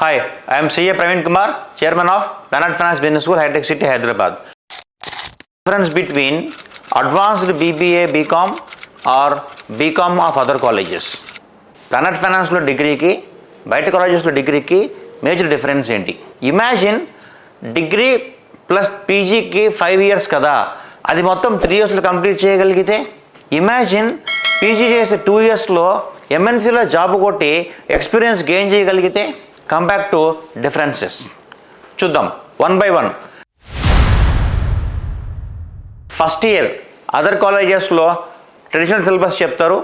Hi, I am CA Praveen Kumar, Chairman of planetFINANCE Business School, High Tech City, Hyderabad. Difference between advanced BBA, BCom or BCom of other colleges. planetFINANCE లో డిగ్రీకి బయట కాలేజెస్లో డిగ్రీకి major difference ఏంటి? Imagine degree plus పీజీకి 5 years కదా, అది మొత్తం 3 yearsలో complete చేయగలిగితే, ఇమాజిన్ పీజీ చేసే 2 yearsలో ఎంఎన్సీలో జాబ్ కొట్టి ఎక్స్పీరియన్స్ గెయిన్ చేయగలిగితే. కమ్ బ్యాక్ టు డిఫరెన్సెస్ చూద్దాం one by one. First year other కాలేజెస్లో ట్రెడిషనల్ సిలబస్ చెప్తారు,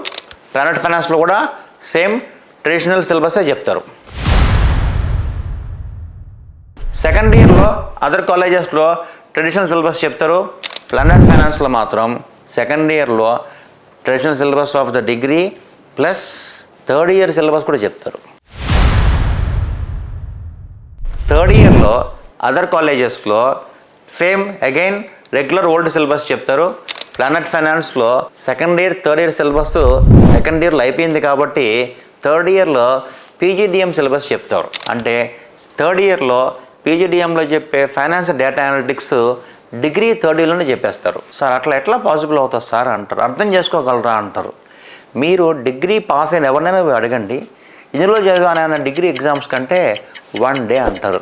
planetFINANCEలో కూడా సేమ్ ట్రెడిషనల్ సిలబసే చెప్తారు. సెకండ్ ఇయర్లో అదర్ కాలేజెస్లో ట్రెడిషనల్ సిలబస్ చెప్తారు, planetFINANCEలో మాత్రం సెకండ్ ఇయర్లో traditional syllabus of the degree plus third year syllabus కూడా చెప్తారు. థర్డ్ ఇయర్లో అదర్ కాలేజెస్లో same again regular old syllabus చెప్తారు. planetFINANCEలో second year third year syllabus second ఇయర్లో అయిపోయింది కాబట్టి థర్డ్ ఇయర్లో PGDM సిలబస్ చెప్తారు. అంటే థర్డ్ ఇయర్లో PGDMలో చెప్పే finance data analytics degree third ఇయర్లోనే చెప్పేస్తారు. సార్ అట్లా ఎట్లా పాసిబుల్ అవుతుంది సార్ అంటారు, అర్థం చేసుకోగలరా అంటారు. మీరు డిగ్రీ పాస్ అయిన ఎవరినైనా అడగండి, ఇందులో చదివానన్న డిగ్రీ ఎగ్జామ్స్ కంటే 1 day అంటారు.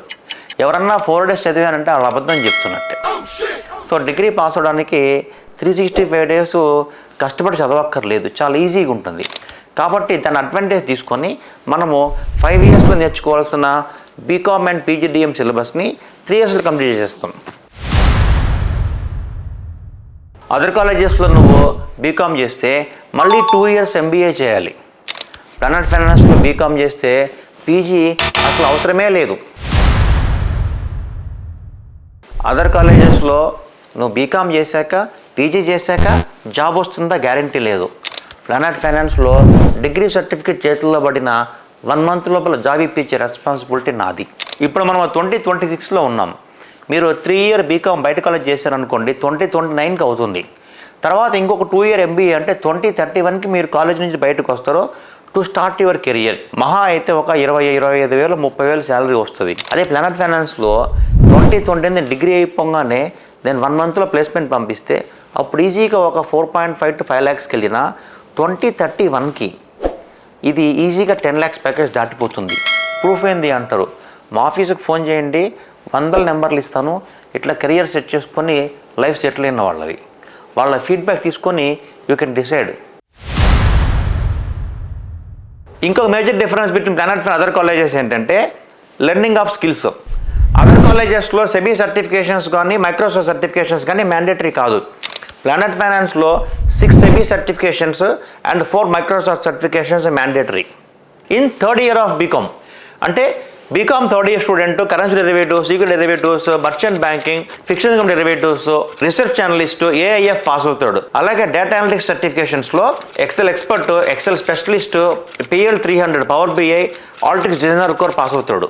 ఎవరన్నా 4 days చదివానంటే వాళ్ళు అబద్ధం చెప్తున్నట్టే. సో డిగ్రీ పాస్ అవడానికి 365 days కష్టపడి చదవక్కర్లేదు, చాలా ఈజీగా ఉంటుంది. కాబట్టి దాని అడ్వాంటేజ్ తీసుకొని మనము 5 yearsలో నేర్చుకోవాల్సిన BCom అండ్ PGDM సిలబస్ని 3 yearsలో కంప్లీట్ చేసేస్తాం. అదర్ కాలేజెస్లో నువ్వు BCom చేస్తే మళ్ళీ 2 years MBA చేయాలి. planetFINANCEలో BCom చేస్తే పీజీ అసలు అవసరమే లేదు. అదర్ కాలేజెస్లో నువ్వు BCom చేశాక పీజీ చేశాక జాబ్ వస్తుందా గ్యారంటీ లేదు. planetFINANCEలో డిగ్రీ సర్టిఫికేట్ చేతుల్లో పడిన 1 month లోపల జాబ్ ఇప్పించే రెస్పాన్సిబిలిటీ నాది. ఇప్పుడు మనం 2026లో ఉన్నాం. మీరు 3 year BCom బయట కాలేజ్ చేశారనుకోండి 2029కి అవుతుంది. తర్వాత ఇంకొక 2 year MBA అంటే 2031కి మీరు కాలేజ్ నుంచి బయటకు వస్తారో టు స్టార్ట్ యువర్ కెరియర్. మహా అయితే ఒక 20-25 వేలు 30,000 శాలరీ వస్తుంది. అదే planetFINANCEలో 2029 డిగ్రీ అయిపోగానే నేను 1 monthలో ప్లేస్మెంట్ పంపిస్తే అప్పుడు ఈజీగా ఒక 4.5 to 5 lakhsకి వెళ్ళిన 2031కి ఇది ఈజీగా 10 lakhs ప్యాకేజ్ దాటిపోతుంది. ప్రూఫ్ ఏంది అంటారు, మా ఆఫీస్కి ఫోన్ చేయండి, 100 నెంబర్లు ఇస్తాను, ఇట్లా కెరియర్ సెట్ చేసుకొని లైఫ్ సెటిల్ అయిన వాళ్ళవి, వాళ్ళ ఫీడ్బ్యాక్ తీసుకొని యూ కెన్ డిసైడ్. ఇంకొక major difference between planetFINANCE other colleges ఏంటంటే లెర్నింగ్ ఆఫ్ స్కిల్స్. అదర్ కాలేజెస్లో సెబీ సర్టిఫికేషన్స్ కానీ మైక్రోసాఫ్ట్ సర్టిఫికేషన్స్ కానీ మ్యాండేటరీ కాదు. planetFINANCEలో 6 SEBI certifications and 4 Microsoft certifications mandatory. In third year of BCom అంటే BCom third year student currency derivatives, equity derivatives, merchant banking, fixed income derivatives, research analyst, AIF pass అవుతాడు. అలాగే data analytics సర్టిఫికేషన్స్లో Excel expert, Excel specialist, PL 300, power BI, Alteryx designer core pass అవుతాడు.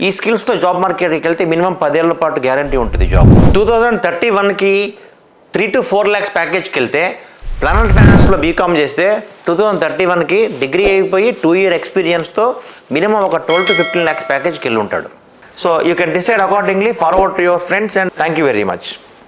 ఈ స్కిల్స్తో job మార్కెట్కి వెళ్తే minimum 10 ఏళ్ల పాటు guarantee ఉంటుంది జాబ్. 2031కి 3 to 4 lakhs ప్యాకేజ్కి వెళ్తే planetFINANCEలో BCom చేస్తే 2031కి డిగ్రీ అయిపోయి 2 year ఎక్స్పీరియన్స్తో మినిమం ఒక 12 to 15 lakhs ప్యాకేజ్కి వెళ్ళి ఉంటాడు. So you can decide accordingly, forward to your friends and thank you very much.